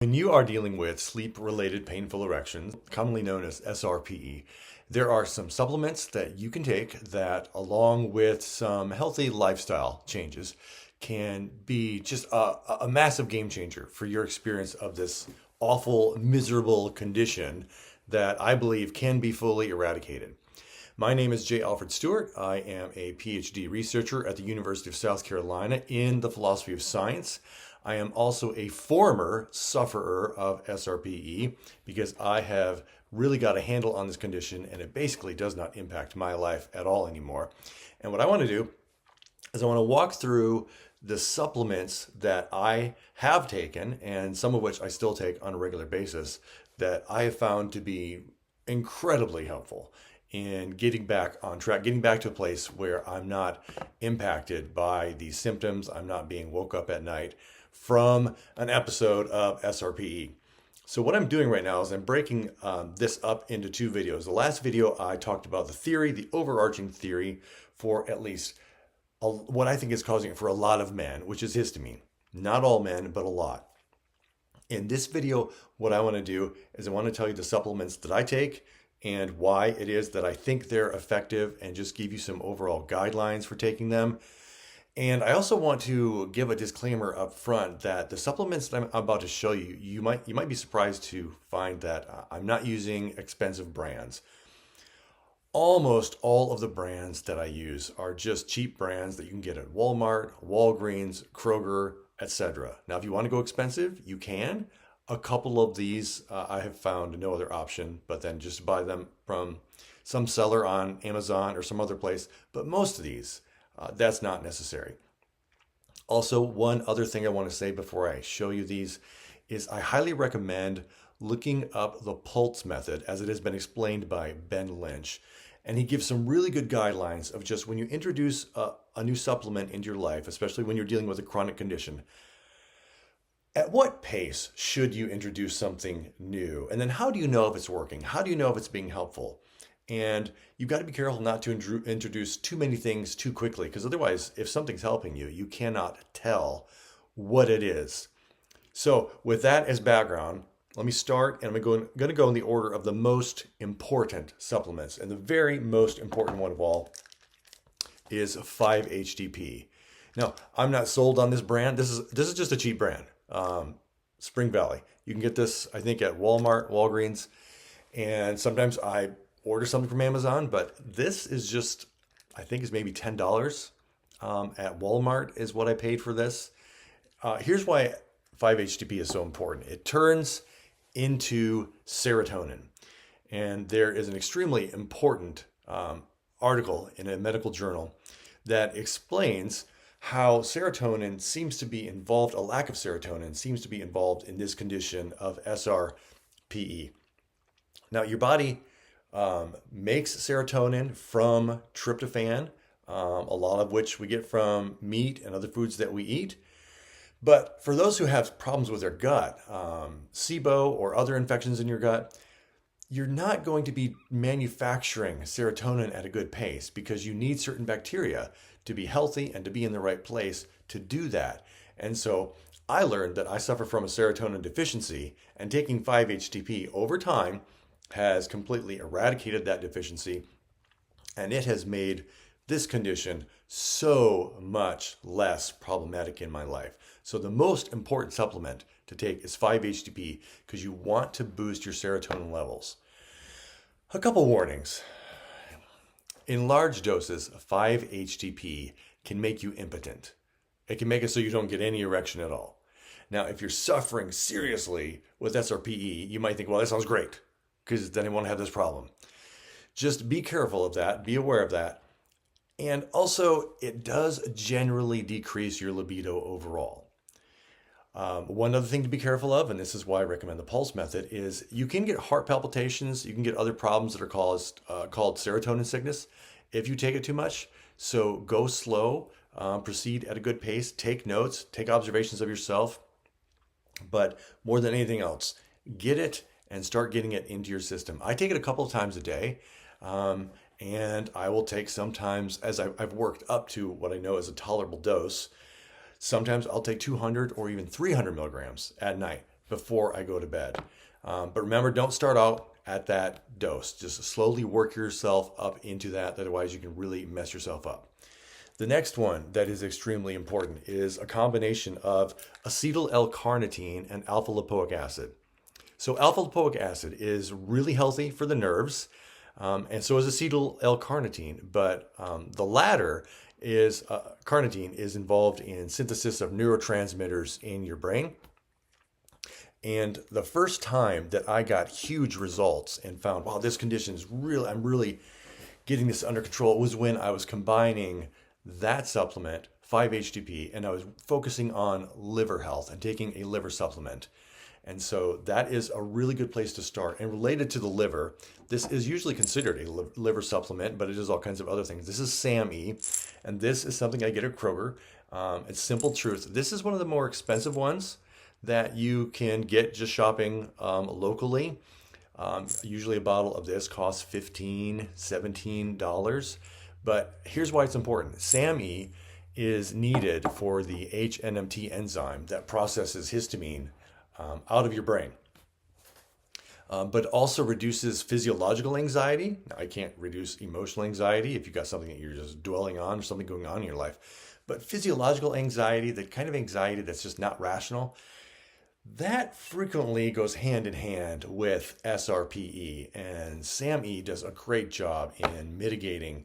When you are dealing with sleep-related painful erections, commonly known as SRPE, there are some supplements that you can take that, along with some healthy lifestyle changes, can be just a massive game changer for your experience of this awful, miserable condition that I believe can be fully eradicated. My name is J. Alfred Stewart. I am a PhD researcher at the University of South Carolina in the philosophy of science. I am also a former sufferer of SRPE because I have really got a handle on this condition and it basically does not impact my life at all anymore. And what I want to do is I want to walk through the supplements that I have taken and some of which I still take on a regular basis that I have found to be incredibly helpful in getting back on track, getting back to a place where I'm not impacted by these symptoms. I'm not being woke up at night from an episode of SRPE. So what I'm doing right now is I'm breaking this up into two videos. The last video I talked about the theory, the overarching theory for at least what I think is causing it for a lot of men, which is histamine. Not all men, but a lot. In this video, what I want to do is I want to tell you the supplements that I take and why it is that I think they're effective and just give you some overall guidelines for taking them. And I also want to give a disclaimer up front that the supplements that I'm about to show you, you might be surprised to find that I'm not using expensive brands. Almost all of the brands that I use are just cheap brands that you can get at Walmart, Walgreens, Kroger, etc. Now, if you want to go expensive, you can. A couple of these I have found no other option but then just buy them from some seller on Amazon or some other place. But most of these, that's not necessary. Also, one other thing I want to say before I show you these is I highly recommend looking up the PULSE method as it has been explained by Ben Lynch. And he gives some really good guidelines of just when you introduce a new supplement into your life, especially when you're dealing with a chronic condition, at what pace should you introduce something new? And then how do you know if it's working? How do you know if it's being helpful? And you've got to be careful not to introduce too many things too quickly, because otherwise, if something's helping you, you cannot tell what it is. So with that as background, let me start, and I'm going to go in the order of the most important supplements. And the very most important one of all is 5-HTP. Now, I'm not sold on this brand. This is just a cheap brand. Spring Valley. You can get this, I think, at Walmart, Walgreens, and sometimes I order something from Amazon, but this is just, I think is maybe $10 at Walmart is what I paid for this. Here's why 5-HTP is so important. It turns into serotonin, and there is an extremely important article in a medical journal that explains how serotonin seems to be involved, a lack of serotonin seems to be involved in this condition of SRPE. Now, your body makes serotonin from tryptophan, a lot of which we get from meat and other foods that we eat. But for those who have problems with their gut, SIBO or other infections in your gut, you're not going to be manufacturing serotonin at a good pace because you need certain bacteria to be healthy and to be in the right place to do that. And so I learned that I suffer from a serotonin deficiency, and taking 5-HTP over time has completely eradicated that deficiency, and it has made this condition so much less problematic in my life. So the most important supplement to take is 5-HTP because you want to boost your serotonin levels. A couple warnings. In large doses, 5-HTP can make you impotent. It can make it so you don't get any erection at all. Now, if you're suffering seriously with SRPE, you might think, well, that sounds great because then I won't have this problem. Just be careful of that. Be aware of that. And also, it does generally decrease your libido overall. One other thing to be careful of, and this is why I recommend the PULSE method, is you can get heart palpitations. You can get other problems that are called serotonin sickness if you take it too much. So go slow, proceed at a good pace, take notes, take observations of yourself. But more than anything else, get it and start getting it into your system. I take it a couple of times a day. And I will take sometimes, as I've worked up to what I know is a tolerable dose, sometimes I'll take 200 or even 300 milligrams at night. before I go to bed. But remember, don't start out at that dose. Just slowly work yourself up into that. Otherwise, you can really mess yourself up. The next one that is extremely important is a combination of acetyl L-carnitine and alpha lipoic acid. So alpha lipoic acid is really healthy for the nerves, and so is acetyl L-carnitine. But the latter is carnitine is involved in synthesis of neurotransmitters in your brain. And the first time that I got huge results and found, wow, this condition is really, I'm really getting this under control, was when I was combining that supplement, 5-HTP, and I was focusing on liver health and taking a liver supplement. And so that is a really good place to start. And related to the liver, this is usually considered a liver supplement, but it is all kinds of other things. This is SAMe, and this is something I get at Kroger. It's Simple Truth. This is one of the more expensive ones that you can get just shopping locally. Usually a bottle of this costs $15, $17. But here's why it's important. SAMe is needed for the HNMT enzyme that processes histamine out of your brain. But also reduces physiological anxiety. Now, I can't reduce emotional anxiety if you've got something that you're just dwelling on or something going on in your life. But physiological anxiety, the kind of anxiety that's just not rational, that frequently goes hand in hand with SRPE. And SAMe does a great job in mitigating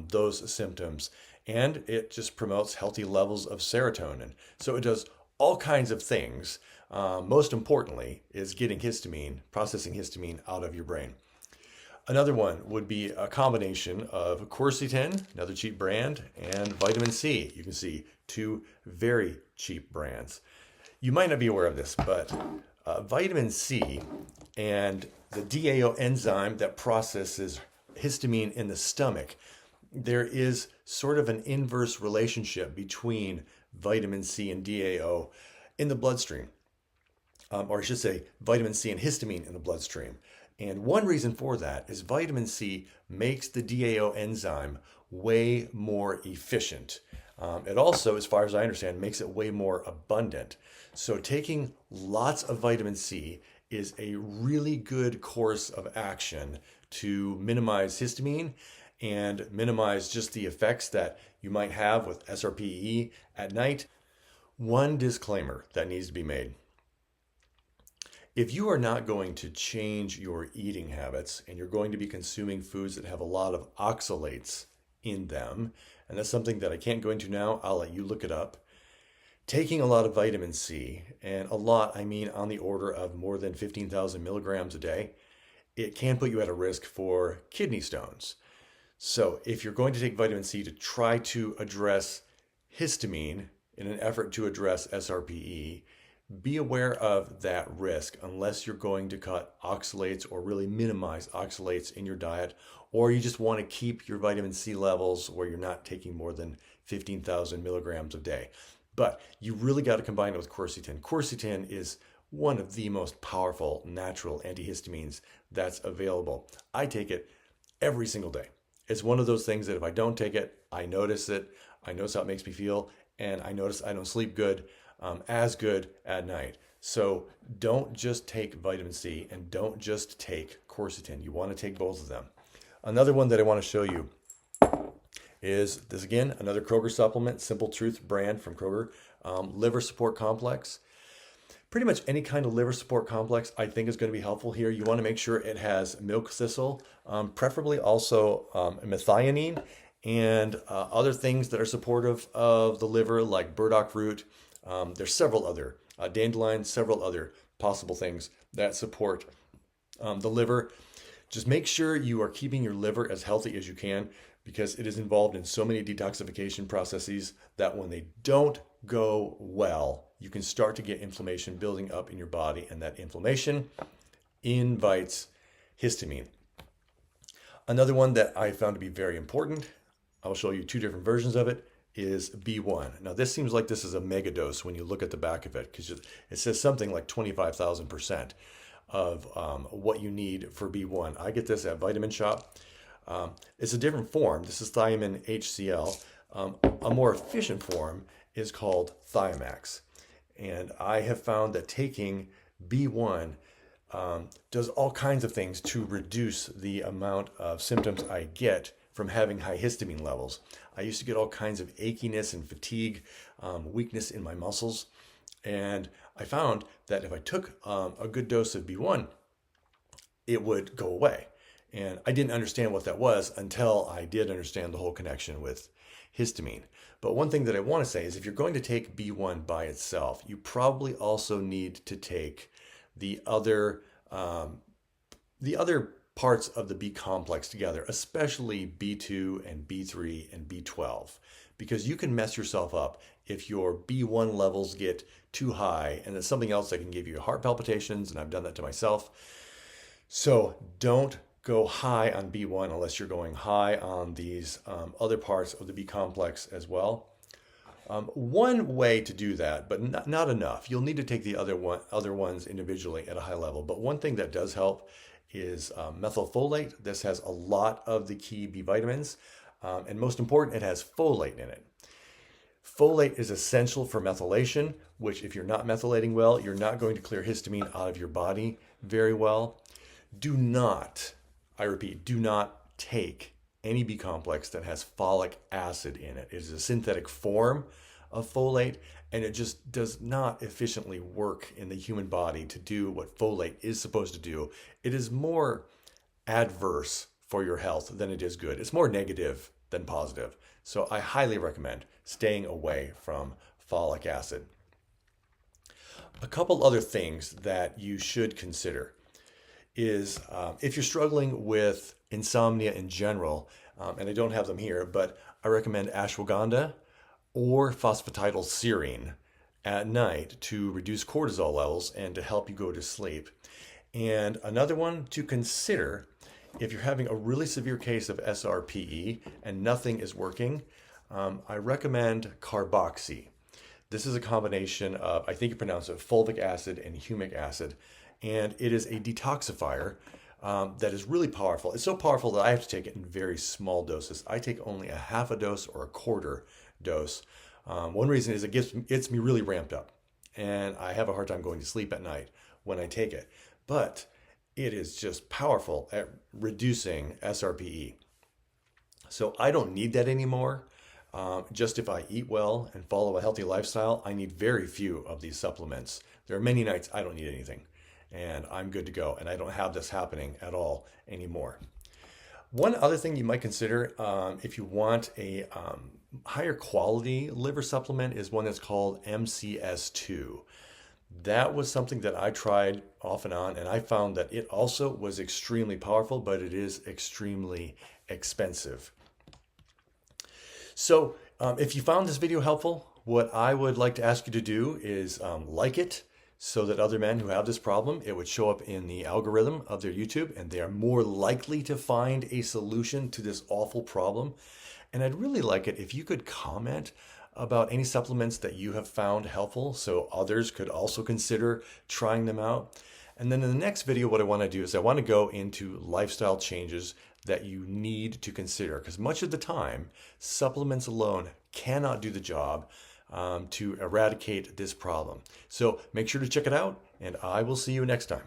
those symptoms. And it just promotes healthy levels of serotonin. So it does all kinds of things. Most importantly is getting histamine, processing histamine out of your brain. Another one would be a combination of quercetin, another cheap brand, and vitamin C. You can see two very cheap brands. You might not be aware of this, but vitamin C and the DAO enzyme that processes histamine in the stomach, there is sort of an inverse relationship between vitamin C and DAO in the bloodstream. Or I should say vitamin C and histamine in the bloodstream. And one reason for that is vitamin C makes the DAO enzyme way more efficient. It also, as far as I understand, makes it way more abundant. So taking lots of vitamin C is a really good course of action to minimize histamine and minimize just the effects that you might have with SRPE at night. One disclaimer that needs to be made. If you are not going to change your eating habits and you're going to be consuming foods that have a lot of oxalates in them, and that's something that I can't go into now, I'll let you look it up. Taking a lot of vitamin C, and a lot, I mean on the order of more than 15,000 milligrams a day, it can put you at a risk for kidney stones. So if you're going to take vitamin C to try to address histamine in an effort to address SRPE, be aware of that risk unless you're going to cut oxalates or really minimize oxalates in your diet, or you just want to keep your vitamin C levels where you're not taking more than 15,000 milligrams a day. But you really got to combine it with quercetin. Quercetin is one of the most powerful natural antihistamines that's available. I take it every single day. It's one of those things that if I don't take it, I notice it. I notice how it makes me feel, and I notice I don't sleep good. As good at night. So don't just take vitamin C and don't just take quercetin. You want to take both of them. Another one that I want to show you is this again, another Kroger supplement, Simple Truth brand from Kroger, liver support complex. Pretty much any kind of liver support complex I think is going to be helpful here. You want to make sure it has milk thistle, preferably also methionine and other things that are supportive of the liver like burdock root. There's several other dandelion, several other possible things that support the liver. Just make sure you are keeping your liver as healthy as you can because it is involved in so many detoxification processes that when they don't go well, you can start to get inflammation building up in your body, and that inflammation invites histamine. Another one that I found to be very important, I'll show you two different versions of it, is B1. Now this seems like this is a mega dose when you look at the back of it because it says something like 25,000% of what you need for B1. I get this at Vitamin Shop. It's a different form. This is thiamine HCl. A more efficient form is called Thiamax. And I have found that taking B1 does all kinds of things to reduce the amount of symptoms I get from having high histamine levels. I used to get all kinds of achiness and fatigue, weakness in my muscles, and I found that if I took a good dose of B1, it would go away. And I didn't understand what that was until I did understand the whole connection with histamine. But one thing that I want to say is if you're going to take B1 by itself, you probably also need to take the other parts of the B complex together, especially B2 and B3 and B12, because you can mess yourself up if your B1 levels get too high, and there's something else that can give you heart palpitations, and I've done that to myself. So don't go high on B1 unless you're going high on these other parts of the B complex as well. One way to do that, but not enough. You'll need to take the other ones individually at a high level. But one thing that does help is methylfolate. This has a lot of the key B vitamins, and most important, it has folate in it. Folate is essential for methylation, which if you're not methylating well, you're not going to clear histamine out of your body very well. Do not, I repeat, do not take any B complex that has folic acid in it. It is a synthetic form of folate, and it just does not efficiently work in the human body to do what folate is supposed to do. It is more adverse for your health than it is good. It's more negative than positive. So I highly recommend staying away from folic acid. A couple other things that you should consider is if you're struggling with insomnia in general, and I don't have them here, but I recommend ashwagandha or phosphatidylserine at night to reduce cortisol levels and to help you go to sleep. And another one to consider if you're having a really severe case of SRPE and nothing is working, I recommend carboxy. This is a combination of, I think you pronounce it, fulvic acid and humic acid, and it is a detoxifier that is really powerful. It's so powerful that I have to take it in very small doses. I take only a half a dose or a quarter dose. One reason is it gets me really ramped up, and I have a hard time going to sleep at night when I take it. But it is just powerful at reducing SRPE. So I don't need that anymore. Just if I eat well and follow a healthy lifestyle, I need very few of these supplements. There are many nights I don't need anything, and I'm good to go, and I don't have this happening at all anymore. One other thing you might consider if you want a higher quality liver supplement is one that's called MCS2. That was something that I tried off and on, and I found that it also was extremely powerful, but it is extremely expensive. So if you found this video helpful, what I would like to ask you to do is like it so that other men who have this problem, it would show up in the algorithm of their YouTube, and they are more likely to find a solution to this awful problem. And I'd really like it if you could comment about any supplements that you have found helpful so others could also consider trying them out. And then in the next video, what I want to do is I want to go into lifestyle changes that you need to consider, because much of the time, supplements alone cannot do the job to eradicate this problem. So make sure to check it out, and I will see you next time.